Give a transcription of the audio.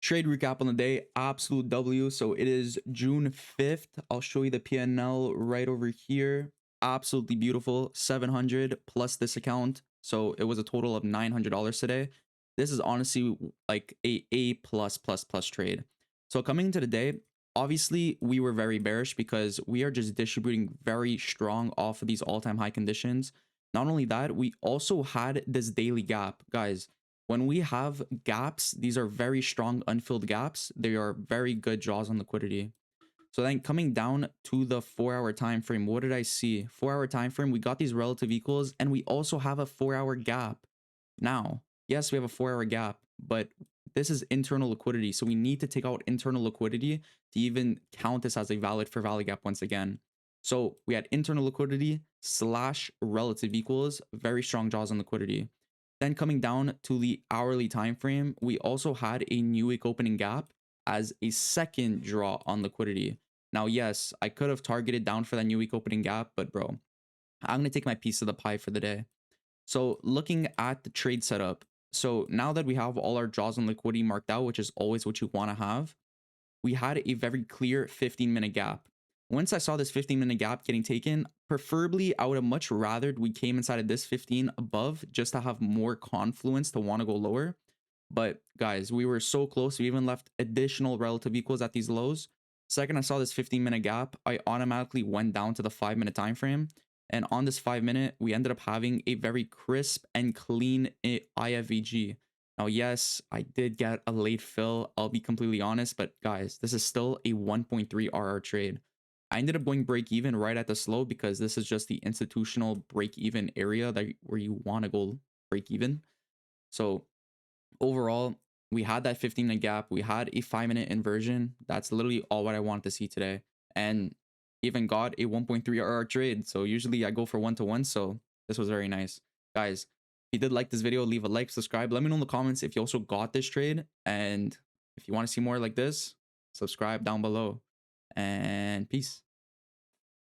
Trade recap on the day, absolute W. So it is June 5th. I'll show you the PNL right over here. Absolutely beautiful. 700 plus this account. So it was a total of $900 today. This is honestly like a plus trade. So coming into the day, obviously we were very bearish because we are just distributing very strong off of these all-time high conditions. Not only that, we also had this daily gap, guys. When we have gaps, these are very strong unfilled gaps. They are very good draws on liquidity. So then coming down to the 4-hour time frame, what did I see? 4-hour time frame, we got these relative equals, and we also have a 4-hour gap. Now, yes, we have a 4-hour gap, but this is internal liquidity. So we need to take out internal liquidity to even count this as a valid for valid gap once again. So we had internal liquidity slash relative equals, very strong draws on liquidity. Then coming down to the hourly time frame, we also had a new week opening gap as a second draw on liquidity. Now, yes, I could have targeted down for that new week opening gap, but bro, I'm going to take my piece of the pie for the day. So looking at the trade setup, so now that we have all our draws on liquidity marked out, which is always what you want to have, we had a very clear 15-minute gap. Once I saw this 15-minute gap getting taken, preferably I would have much rathered we came inside of this 15 above just to have more confluence to want to go lower. But guys, we were so close. We even left additional relative equals at these lows. Second I saw this 15-minute gap, I automatically went down to the 5-minute time frame. And on this 5-minute, we ended up having a very crisp and clean IFVG. Now, yes, I did get a late fill. I'll be completely honest, but guys, this is still a 1.3 RR trade. I ended up going break even right at the slow because this is just the institutional break even area that where you want to go break even. So overall, we had that 15-minute gap. We had a 5-minute inversion. That's literally all what I wanted to see today. And even got a 1.3 RR trade. So usually I go for 1-to-1. So this was very nice. Guys, if you did like this video, leave a like, subscribe. Let me know in the comments if you also got this trade. And if you want to see more like this, subscribe down below. And peace.